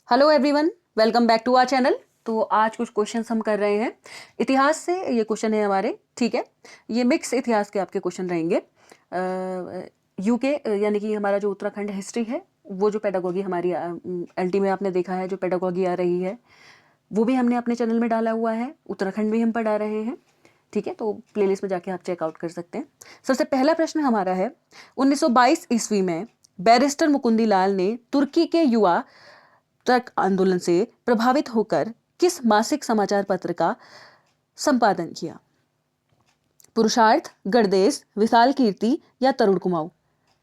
Hello everyone, welcome back to our channel. तो आज कुछ क्वेश्चंस हम कर रहे हैं इतिहास से। ये क्वेश्चन है हमारे, ठीक है। ये मिक्स इतिहास के आपके क्वेश्चन रहेंगे। यूके यानी कि हमारा जो उत्तराखंड हिस्ट्री है, वो जो पेडागोगी हमारी एलटी में आपने देखा है जो पेडागोगी आ रही है, वो भी हमने अपने चैनल में डाला हुआ है। उत्तराखंड भी हम पढ़ा रहे हैं, ठीक है। तो प्लेलिस्ट में जाके आप चेकआउट कर सकते हैं। सबसे पहला प्रश्न हमारा है, 1922 ईस्वी में बैरिस्टर मुकुंदी लाल ने तुर्की के युवा ट्रक आंदोलन से प्रभावित होकर किस मासिक समाचार पत्र का संपादन किया? पुरुषार्थ, गणदेश, विशाल कीर्ति या तरुण कुमाऊं?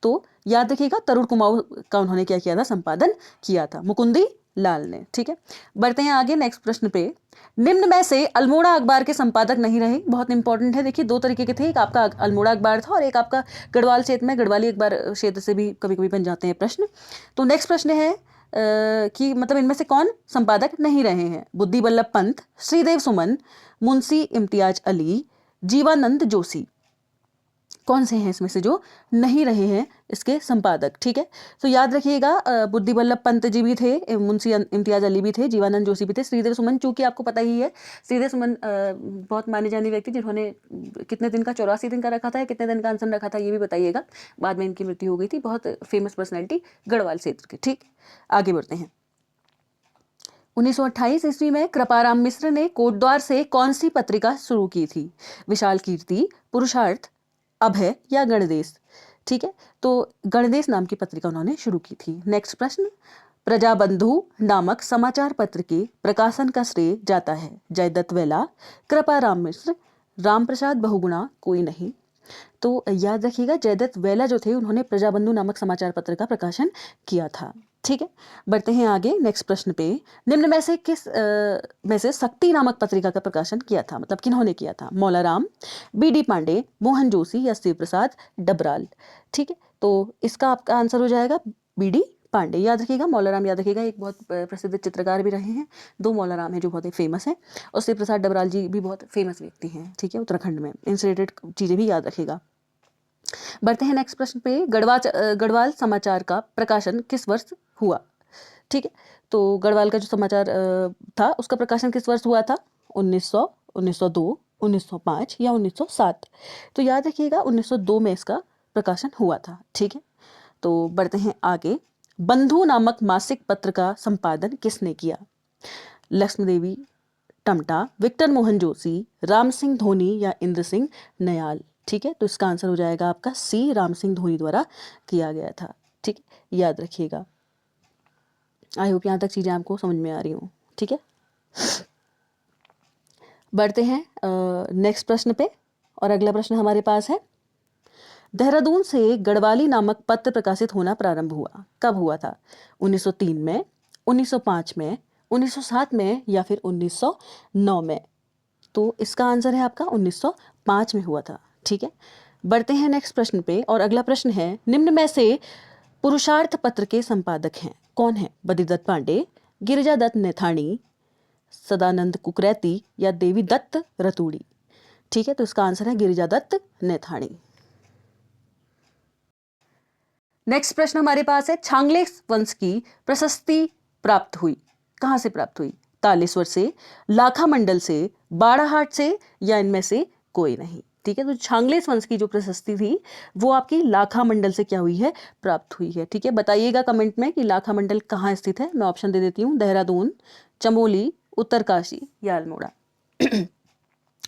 तो याद रखिएगा, तरुण कुमाऊं का उन्होंने क्या किया था, संपादन किया था, मुकुंदी लाल ने, ठीक है। बढ़ते हैं आगे नेक्स्ट प्रश्न पे। निम्न में से अल्मोड़ा अखबार के संपादक नहीं रहे। बहुत इंपॉर्टेंट है। देखिए, दो तरीके के थे, एक आपका अल्मोड़ा अखबार था और एक आपका गढ़वाल क्षेत्र में गढ़वाली अखबार क्षेत्र से भी कभी कभी बन जाते हैं प्रश्न। तो नेक्स्ट प्रश्न है कि मतलब इनमें से कौन संपादक नहीं रहे हैं? बुद्धि बल्लभ पंत, श्रीदेव सुमन, मुंशी इम्तियाज अली, जीवानंद जोशी। कौन से हैं इसमें से जो नहीं रहे हैं इसके संपादक, ठीक है। तो याद रखिएगा, बुद्धि बल्लभ पंत जी भी थे, मुंशी इम्तियाज अली भी थे, जीवानंद जोशी भी थे, श्रीदेव सुमन चूंकि आपको पता ही है, श्रीदेव सुमन बहुत माने जाने व्यक्ति जिन्होंने कितने दिन का, 84 दिन का रखा था या कितने दिन का अनशन रखा था, ये भी बताइएगा। बाद में इनकी मृत्यु हो गई थी। बहुत फेमस पर्सनैलिटी गढ़वाल क्षेत्र के, ठीक। आगे बढ़ते हैं। 1928 ईस्वी में कृपाराम मिश्र ने कोटद्वार से कौन सी पत्रिका शुरू की थी? विशाल कीर्ति, पुरुषार्थ, अभय या गणदेश? ठीक है, तो गणदेश नाम की पत्रिका उन्होंने शुरू की थी। नेक्स्ट प्रश्न, प्रजाबंधु नामक समाचार पत्र के प्रकाशन का श्रेय जाता है जयदत्त वेला, कृपाराम मिश्र, रामप्रसाद बहुगुणा, कोई नहीं? तो याद रखिएगा, जयदत्त वेला जो थे उन्होंने प्रजाबंधु नामक समाचार पत्र का प्रकाशन किया था, ठीक है। बढ़ते हैं आगे नेक्स्ट प्रश्न पे। निम्न में से किस में से शक्ति नामक पत्रिका का प्रकाशन किया था, मतलब किन्होंने किया था? मौलाराम, बीडी पांडे, मोहन जोशी या शिव प्रसाद डबराल? ठीक है, तो इसका आपका आंसर हो जाएगा बीडी पांडे। याद रखिएगा, मौलाराम याद रखिएगा, एक बहुत प्रसिद्ध चित्रकार भी रहे हैं। दो मौलाराम हैं जो बहुत ही फेमस हैं, और शिव प्रसाद डबराल जी भी बहुत फेमस व्यक्ति हैं, ठीक है, उत्तराखंड में। इनसे रिलेटेड चीज़ें भी याद रखिएगा। बढ़ते हैं नेक्स्ट प्रश्न पे। गढ़वाल समाचार का प्रकाशन किस वर्ष हुआ? ठीक है, तो गढ़वाल का जो समाचार था उसका प्रकाशन किस वर्ष हुआ था? 1900, 1902, 1905 या 1907? तो याद रखिएगा 1902 में इसका प्रकाशन हुआ था, ठीक है। तो बढ़ते हैं आगे। बंधु नामक मासिक पत्र का संपादन किसने किया? लक्ष्मी देवी टमटा, विक्टर मोहन जोशी, राम सिंह धोनी या इंद्र सिंह नयाल? ठीक है, तो इसका आंसर हो जाएगा आपका सी, राम सिंह धोनी द्वारा किया गया था, ठीक है, याद रखिएगा। आई होप यहाँ तक चीज़ें आपको समझ में आ रही हूँ, ठीक है। बढ़ते हैं नेक्स्ट प्रश्न पे, और अगला प्रश्न हमारे पास है, देहरादून से गढ़वाली नामक पत्र प्रकाशित होना प्रारंभ हुआ, कब हुआ था? 1903 में, 1905 में, 1907 में या फिर 1909 में? तो इसका आंसर है आपका 1905 में हुआ था, ठीक है। बढ़ते हैं नेक्स्ट प्रश्न पे, और अगला प्रश्न है, निम्न में से पुरुषार्थ पत्र के संपादक हैं कौन है? बद्रीदत्त पांडे, गिरिजा दत्त नेथानी, सदानंद कुकरैती या देवी दत्त रतूड़ी? ठीक है, तो इसका आंसर है गिरिजा दत्त नेथानी। नेक्स्ट प्रश्न हमारे पास है, छांगले वंश की प्रशस्ति प्राप्त हुई, कहां से प्राप्त हुई? तालेश्वर से, लाखा मंडल से, बाड़ाहाट से या इनमें से कोई नहीं? ठीक है, तो छांगलेस वंश की जो प्रशस्ति थी वो आपकी लाखा मंडल से क्या हुई है, प्राप्त हुई है, ठीक है। बताइएगा कमेंट में कि लाखा मंडल कहाँ स्थित है। मैं ऑप्शन दे देती हूँ, देहरादून, चमोली, उत्तरकाशी या अल्मोड़ा।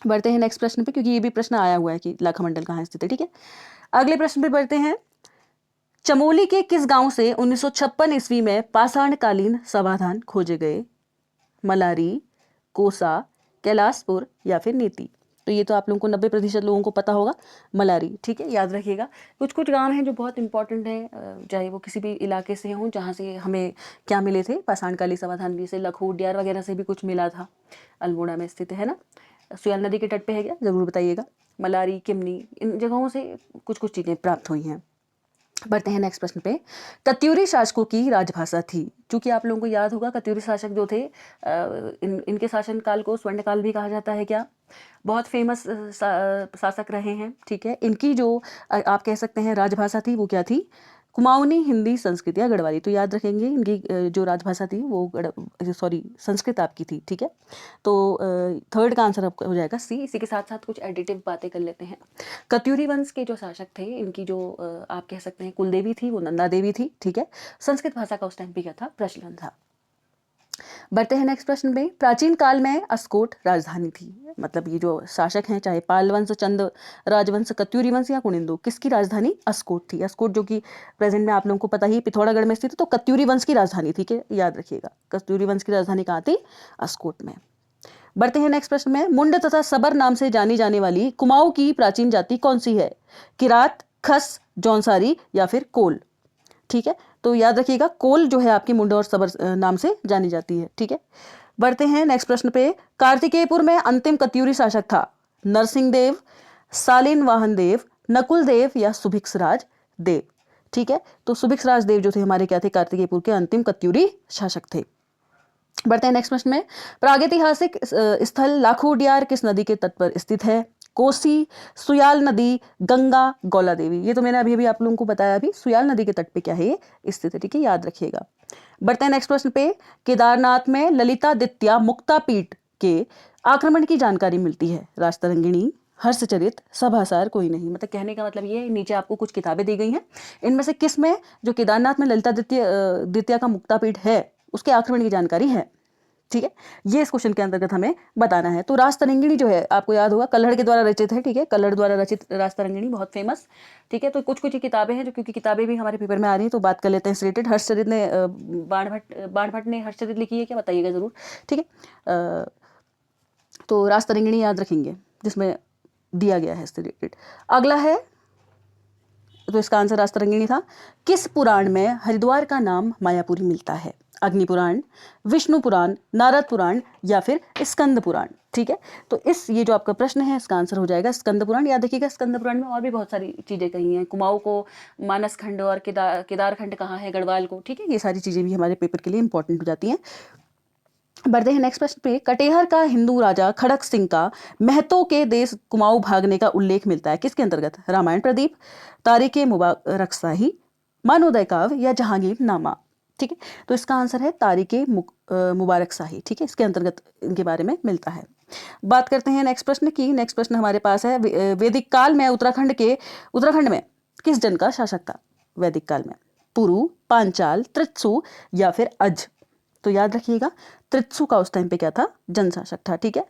बढ़ते हैं नेक्स्ट प्रश्न पे, क्योंकि ये भी प्रश्न आया हुआ है कि लाखा मंडल कहाँ स्थित है, ठीक है। अगले प्रश्न पे बढ़ते हैं। चमोली के किस गांव से 1956 ईस्वी में पाषाणकालीन समाधान खोजे गए? मलारी, कोसा, कैलाशपुर या फिर नीति? तो ये तो आप लोगों को 90% लोगों को पता होगा, मलारी, ठीक है, याद रखिएगा। कुछ कुछ गांव हैं जो बहुत इंपॉर्टेंट हैं, चाहे वो किसी भी इलाके से हों जहाँ से हमें क्या मिले थे, पाषाणकालीन समाधान, जैसे लखोटियार वगैरह से भी कुछ मिला था। अल्मोड़ा में स्थित है ना, सुयाल नदी के तट पे है क्या, जरूर बताइएगा। मलारी, किमनी, इन जगहों से कुछ कुछ चीज़ें प्राप्त हुई हैं। बढ़ते हैं नेक्स्ट प्रश्न पे। कत्यूरी शासकों की राजभाषा थी, क्योंकि आप लोगों को याद होगा कत्यूरी शासक जो थे, इनके शासनकाल को स्वर्णकाल भी कहा जाता है क्या। बहुत फेमस शासक रहे हैं, ठीक है। इनकी जो आप कह सकते हैं राजभाषा थी वो क्या थी? कुमाऊनी, हिंदी, संस्कृत या गढ़वाली। तो याद रखेंगे इनकी जो राजभाषा थी वो संस्कृत आपकी थी, ठीक है। तो थर्ड का आंसर आपका हो जाएगा सी। इसी के साथ साथ कुछ एडिटिव बातें कर लेते हैं। कत्यूरी वंश के जो शासक थे, इनकी जो आप कह सकते हैं कुलदेवी थी, वो नंदा देवी थी, ठीक है। संस्कृत भाषा का उस टाइम पे क्या था, प्रचलन था। बढ़ते हैं नेक्स्ट प्रश्न में। प्राचीन काल में अस्कोट राजधानी थी। मतलब ये जो शासक हैं, चाहे पाल वंश, चंद राजवंश, कत्यूरी वंश या कुनिंदु, किसकी राजधानी अस्कोट थी। अस्कोट जो कि प्रेजेंट में आप लोगों को पता ही पिथौरागढ़ में स्थित है, तो कत्यूरी वंश की राजधानी थी, कि याद रखिएगा कत्यूरी वंश की राजधानी कहाँ थी, अस्कोट में। बढ़ते हैं नेक्स्ट प्रश्न में। मुंड तथा सबर नाम से जानी जाने वाली कुमाऊं की प्राचीन जाति कौन सी है। किरात, खस, जौनसारी या फिर कोल, ठीक है। तो याद रखिएगा कोल जो है आपकी मुंड और सबर नाम से जानी जाती है, ठीक है। बढ़ते हैं नेक्स्ट प्रश्न पे। कार्तिकेयपुर में अंतिम कत्यूरी शासक था। नरसिंह देव, सालिन वाहन देव, नकुल देव या सुभिक्षराज देव, ठीक है। तो सुभिक्षराज देव जो थे हमारे क्या थे, कार्तिकेयपुर के अंतिम कत्यूरी शासक थे। बढ़ते हैं नेक्स्ट प्रश्न में। प्रागैतिहासिक स्थल लाखोडियार किस नदी के तट पर स्थित है। कोसी, सुयाल नदी, गंगा, गौला देवी। ये तो मैंने अभी आप लोगों को बताया, अभी सुयाल नदी के तट पे क्या है ये स्थित है, ठीक है, याद रखिएगा। बढ़ते हैं नेक्स्ट प्रश्न पे। केदारनाथ में ललितादित्य मुक्तापीठ के आक्रमण की जानकारी मिलती है। राजतरंगिणी, हर्षचरित, सभासार, कोई नहीं। मतलब कहने का मतलब ये है, नीचे आपको कुछ किताबें दी गई हैं, इनमें से किस में जो केदारनाथ में ललितादित्य का मुक्तापीठ है उसके आक्रमण की जानकारी है, ठीक है। ये इस क्वेश्चन के अंतर्गत हमें बताना है। तो राजतरंगिणी जो है आपको याद होगा कल्हड़ के द्वारा रचित है, ठीक है। कल्हड़ द्वारा रचित राजतरंगिणी बहुत फेमस, ठीक है। तो कुछ कुछ किताबें हैं जो, क्योंकि किताबें भी हमारे पेपर में आ रही हैं तो बात कर लेते हैं रिलेटेड। हर्षचरित ने बाणभट्ट ने हर्षचरित लिखी है क्या, बताइएगा जरूर, ठीक है। तो राजतरंगिणी याद रखेंगे जिसमें दिया गया है इससे रिलेटेड। अगला है, तो इसका आंसर राजतरंगिणी था। किस पुराण में हरिद्वार का नाम मायापुरी मिलता है। अग्नि पुराण, विष्णु पुराण, नारद पुराण या फिर स्कंद पुराण, ठीक है। तो ये जो आपका प्रश्न है इसका आंसर हो जाएगा स्कंद पुराण। याद रखिएगा स्कंद पुराण में और भी बहुत सारी चीजें कही हैं। कुमाऊं को मानस खंड और केदार खंड कहाँ है, गढ़वाल को, ठीक है। ये सारी चीजें भी हमारे पेपर के लिए इंपॉर्टेंट हो जाती हैं। बढ़ते हैं नेक्स्ट प्रश्न पे। कटेहर का हिंदू राजा खड़क सिंह का महतो के देश कुमाऊं भागने का उल्लेख मिलता है किसके अंतर्गत। रामायण प्रदीप, तारीखे मुबारक शाही, मानोदय काव्य या जहांगीर नामा, ठीक है। तो इसका आंसर है तारीखे मुबारक शाही, ठीक है। इसके अंतर्गत इनके बारे में मिलता है। बात करते हैं नेक्स्ट प्रश्न की। नेक्स्ट प्रश्न हमारे पास है। वैदिक काल में उत्तराखंड में किस जन का शासक था। वैदिक काल में पुरु, पांचाल, त्रित्सु या फिर अज। तो याद रखिएगा त्रित्सु का उस टाइम पे क्या था, जनशासक था, ठीक है।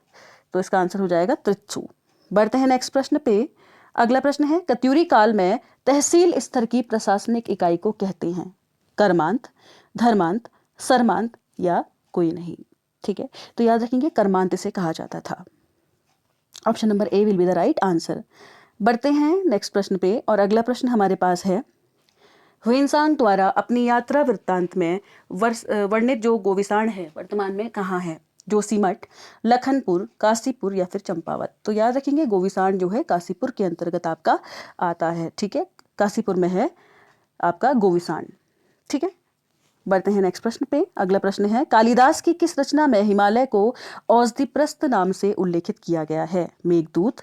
तो इसका आंसर हो जाएगा त्रित्सु। बढ़ते हैं नेक्स्ट प्रश्न पे। अगला प्रश्न है। कत्यूरी काल में तहसील स्तर की प्रशासनिक इकाई को कहते हैं। कर्मांत, धर्मांत, सरमांत या कोई नहीं, ठीक है। तो याद रखेंगे कर्मांत इसे कहा जाता था। Option number A will be the right answer. बढ़ते हैं नेक्स्ट प्रश्न पे और अगला प्रश्न हमारे पास है। ह्वेनसांग द्वारा अपनी यात्रा वृत्तांत में वर्णित जो गोविसाण है वर्तमान में कहाँ है। जोशीमठ, लखनपुर, काशीपुर या फिर चंपावत। तो याद रखेंगे गोविसाण जो है काशीपुर के अंतर्गत आपका आता है, ठीक है। काशीपुर में है आपका गोविसाण, ठीक है। बढ़ते हैं नेक्स्ट प्रश्न पे। अगला प्रश्न है। कालिदास की किस रचना में हिमालय को औषधिप्रस्थ नाम से उल्लेखित किया गया है। मेघदूत,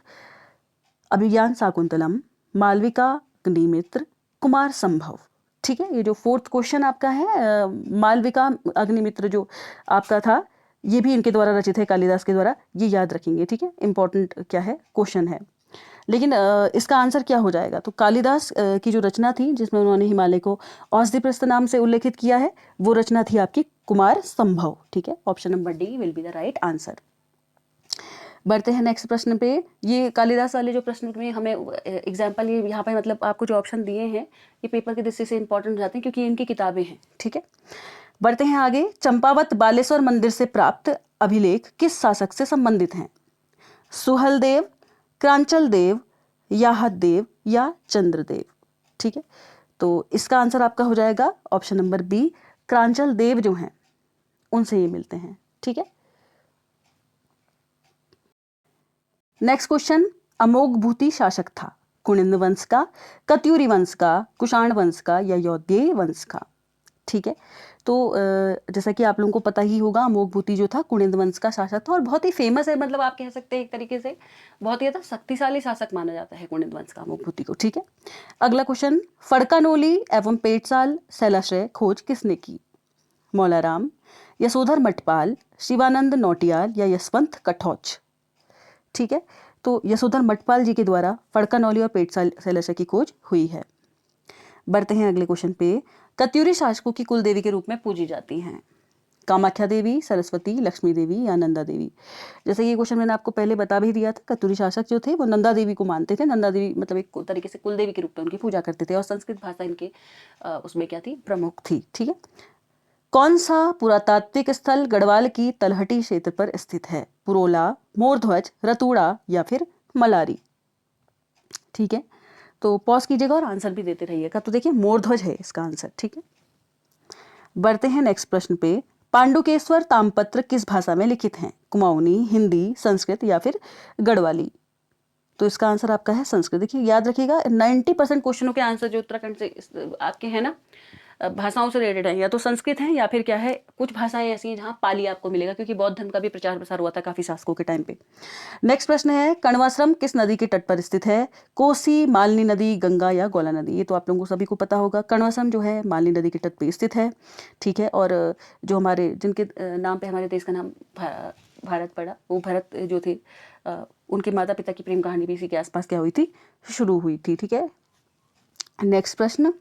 अभिज्ञान शाकुंतलम, मालविका अग्निमित्र, कुमार संभव, ठीक है। ये जो फोर्थ क्वेश्चन आपका है मालविका अग्निमित्र जो आपका था, ये भी इनके द्वारा रचित है, कालिदास के द्वारा, ये याद रखेंगे, ठीक है। इंपॉर्टेंट क्या है क्वेश्चन है। लेकिन इसका आंसर क्या हो जाएगा। तो कालिदास की जो रचना थी जिसमें उन्होंने हिमालय को औषधिप्रस्थ नाम से उल्लेखित किया है, वो रचना थी आपकी कुमार संभव, ठीक है। Option number D will be the right answer. बढ़ते हैं नेक्स्ट प्रश्न पे। ये कालिदास वाले जो प्रश्न में हमें एग्जाम्पल ये यहाँ पे मतलब आपको जो ऑप्शन दिए हैं ये पेपर के दृष्टि से इंपॉर्टेंट हो जाते हैं क्योंकि इनकी किताबें हैं, ठीक है। बढ़ते हैं आगे। चंपावत बालेश्वर मंदिर से प्राप्त अभिलेख किस शासक से संबंधित हैं। सुहल देव, क्रांचल देव, याहत देव या चंद्रदेव, ठीक है। तो इसका आंसर आपका हो जाएगा ऑप्शन नंबर बी, क्रांचल देव जो हैं उनसे ये मिलते हैं, ठीक है। Next question. अमोघ भूति शासक था। कुनिंद वंश का, कत्यूरी वंश का, कुषाण वंश का या यौधेय वंश का, ठीक है। तो जैसा कि आप लोगों को पता ही होगा, अमोघभूति जो था कुनिंद वंश का शासक था और बहुत ही फेमस है, मतलब आप कह सकते हैं एक तरीके से बहुत ही ज़्यादा शक्तिशाली शासक माना जाता है कुनिंद वंश का अमोघभूति को। ठीक है, अगला क्वेश्चन, फड़कानोली एवं पेटसाल शैलाश्रय खोज किसने की? मौलाराम, यशोधर मठपाल, शिवानंद नौटियाल या यशवंत कठौच? ठीक है, तो यशोधर मठपाल जी के द्वारा फड़कानौली और पेटसाल शैलाश्रय की खोज हुई है। बढ़ते हैं अगले क्वेश्चन पे, कत्यूरी शासकों की कुल देवी के रूप में पूजी जाती हैं? कामाख्या देवी, सरस्वती, लक्ष्मी देवी या नंदा देवी? जैसे ये क्वेश्चन मैंने आपको पहले बता भी दिया था, कत्यूरी शासक जो थे वो नंदा देवी को मानते थे। नंदा देवी मतलब एक तरीके से कुल देवी के रूप में उनकी पूजा करते थे और संस्कृत भाषा इनके उसमें क्या थी, प्रमुख थी। ठीक है, कौन सा पुरातात्विक स्थल गढ़वाल की तलहटी क्षेत्र पर स्थित है? पुरोला, मोरध्वज, रतूड़ा या फिर मलारी? ठीक है, तो पॉज कीजिएगा और आंसर भी देते रहिएगा। तो देखिए मोरध्वज है इसका आंसर। ठीक है, बढ़ते हैं नेक्स्ट प्रश्न पे, पांडुकेश्वर ताम्रपत्र किस भाषा में लिखित हैं? कुमाऊनी, हिंदी, संस्कृत या फिर गढ़वाली? तो इसका आंसर आपका है संस्कृत। देखिए याद रखिएगा 90% क्वेश्चनों के आंसर जो उत्तराखंड से आपके हैं ना भाषाओं से रिलेटेड है, या तो संस्कृत है या फिर क्या है, कुछ भाषाएं ऐसी हैं जहाँ पाली आपको मिलेगा, क्योंकि बौद्ध धर्म का भी प्रचार प्रसार हुआ था काफी शासकों के टाइम पे। नेक्स्ट प्रश्न है, कण्वाश्रम किस नदी के तट पर स्थित है? कोसी, मालिनी नदी, गंगा या गोला नदी? ये तो आप लोगों को सभी को पता होगा, कण्वाश्रम जो है मालिनी नदी के तट पर स्थित है। ठीक है, और जो हमारे जिनके नाम पे हमारे देश का नाम भारत पड़ा, वो भरत जो थे उनके माता पिता की प्रेम कहानी भी इसी के आसपास क्या हुई थी, शुरू हुई थी। ठीक है, नेक्स्ट प्रश्न,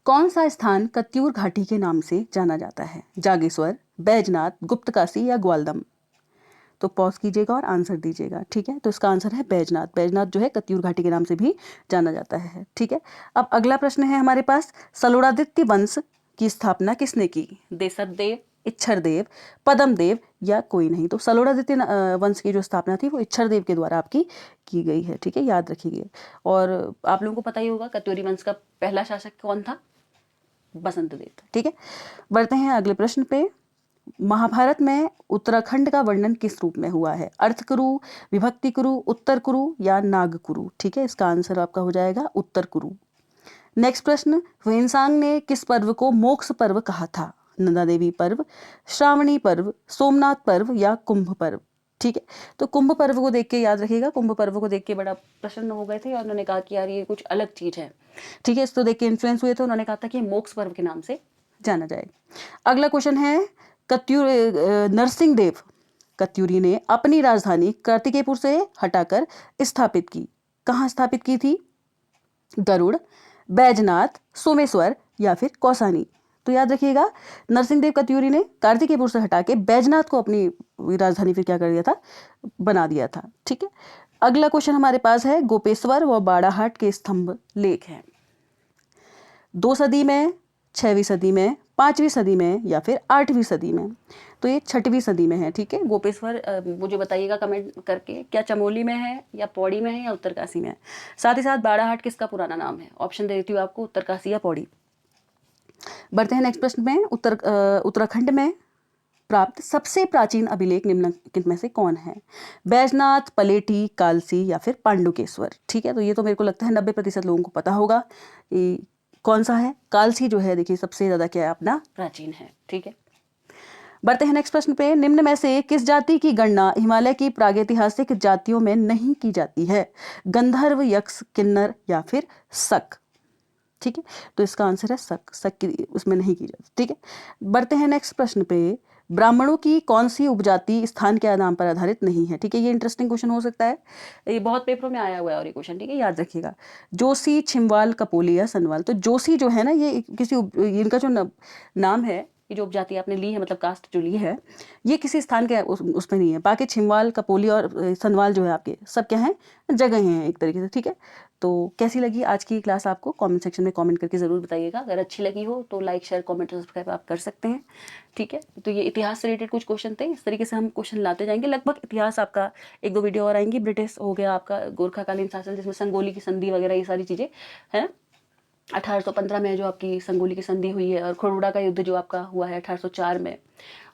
कौन सा स्थान कत्यूर घाटी के नाम से जाना जाता है? जागेश्वर, बैजनाथ, गुप्तकाशी या ग्वालदम? तो पॉज कीजिएगा और आंसर दीजिएगा। ठीक है, तो इसका आंसर है बैजनाथ। बैजनाथ जो है कत्यूर घाटी के नाम से भी जाना जाता है। ठीक है, अब अगला प्रश्न है हमारे पास, सलोड़ादित्य वंश की स्थापना किसने की? देशदेव, इच्छरदेव, पद्मदेव या कोई नहीं? तो सलोड़ादित्य वंश की जो स्थापना थी वो इच्छरदेव के द्वारा आपकी की गई है। ठीक है, याद रखिए। और आप लोगों को पता ही होगा कत्यूरी वंश का पहला शासक कौन था? बसंत देव। ठीक है, बढ़ते हैं अगले प्रश्न पे, महाभारत में उत्तराखंड का वर्णन किस रूप में हुआ है? अर्थ कुरु, विभक्ति कुरु, उत्तर कुरु या नाग कुरु? ठीक है, इसका आंसर आपका हो जाएगा उत्तर कुरु। नेक्स्ट प्रश्न, ह्वेनसांग ने किस पर्व को मोक्ष पर्व कहा था? नंदा देवी पर्व, श्रावणी पर्व, सोमनाथ पर्व या कुंभ पर्व? ठीक है, तो कुंभ पर्व को देख के याद रखिएगा, कुंभ पर्व को देख के बड़ा प्रसन्न हो गए थे और उन्होंने कहा कि यार ये कुछ अलग चीज है। ठीक है, इसको देख के इन्फ्लुएंस हुए थे, उन्होंने कहा था कि मोक्ष पर्व के नाम से जाना जाए। अगला क्वेश्चन है, नरसिंह देव कत्यूरी ने अपनी राजधानी कार्तिकेयपुर से हटाकर स्थापित की, कहाँ स्थापित की थी? गरुड़, बैजनाथ, सोमेश्वर या फिर कौसानी? तो याद रखिएगा नरसिंह देव कत्यूरी ने कार्तिकेयपुर से हटा के बैजनाथ को अपनी राजधानी फिर क्या कर दिया था, बना दिया था। ठीक है, अगला क्वेश्चन हमारे पास है, गोपेश्वर व बाड़ाहाट के स्तंभ लेख हैं 2 सदी में, 6वीं सदी में, 5वीं सदी में या फिर 8वीं सदी में? तो ये 6वीं सदी में है। ठीक है, गोपेश्वर मुझे बताइएगा कमेंट करके, क्या चमोली में है या पौड़ी में है या उत्तरकाशी में है? साथ ही साथ बाड़ाहाट किसका पुराना नाम है? ऑप्शन दे देती हूँ आपको, उत्तरकाशी या पौड़ी। बढ़ते हैं नेक्स्ट प्रश्न में, उत्तराखंड में प्राप्त सबसे प्राचीन अभिलेख निम्नलिखित में से कौन है? बैजनाथ, पलेटी, कालसी या फिर पांडुकेश्वर? ठीक है, तो ये तो मेरे को लगता है 90% लोगों को पता होगा कौन सा है। कालसी जो है देखिए सबसे ज्यादा क्या है अपना प्राचीन है। ठीक है, बढ़ते हैं नेक्स्ट प्रश्न पे, निम्न में से किस जाति की गणना हिमालय की प्रागैतिहासिक जातियों में नहीं की जाती है? गंधर्व, यक्ष, किन्नर या फिर शक? ठीक है, तो इसका आंसर है शक। शक की उसमें नहीं की जाती। ठीक है, बढ़ते हैं नेक्स्ट प्रश्न पे, ब्राह्मणों की कौन सी उपजाति स्थान के नाम पर आधारित नहीं है? ठीक है, ये इंटरेस्टिंग क्वेश्चन हो सकता है, ये बहुत पेपरों में आया हुआ है और ये क्वेश्चन। ठीक है, याद रखिएगा, जोशी, छिमवाल, कपोली या सनवाल? तो जोशी जो है ना, ये किसी इनका जो नाम है, ये जो उपजाति आपने ली है, मतलब कास्ट जो ली है, ये किसी स्थान के उसमें नहीं है। बाकी छिमवाल, कपोली और सनवाल जो है आपके सब क्या हैं, जगह हैं एक तरीके से। ठीक है, तो कैसी लगी आज की क्लास आपको कमेंट सेक्शन में कमेंट करके ज़रूर बताइएगा। अगर अच्छी लगी हो तो लाइक, शेयर, कमेंट, सब्सक्राइब आप कर सकते हैं। ठीक है, तो ये इतिहास से रिलेटेड कुछ क्वेश्चन थे, इस तरीके से हम क्वेश्चन लाते जाएंगे। लगभग इतिहास आपका 1-2 वीडियो और आएंगी। ब्रिटिश हो गया आपका, गोरखाकालीन शासन जिसमें संगोली की संधि वगैरह ये सारी चीज़ें है ना, 1815 में जो आपकी संगोली की संधि हुई है, और खड़ोड़ा का युद्ध जो आपका हुआ है 1804 में,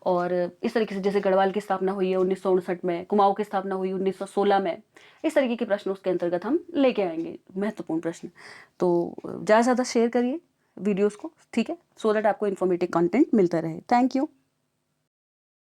और इस तरीके से जैसे गढ़वाल की स्थापना हुई है 1959 में, कुमाऊं की स्थापना हुई 1916 में, इस तरीके के प्रश्न उसके अंतर्गत हम लेके आएंगे, महत्वपूर्ण प्रश्न। तो ज़्यादा से ज़्यादा शेयर करिए, वीडियोस को, ठीक है, सो दैट आपको इन्फॉर्मेटिव कंटेंट मिलता रहे। Thank you.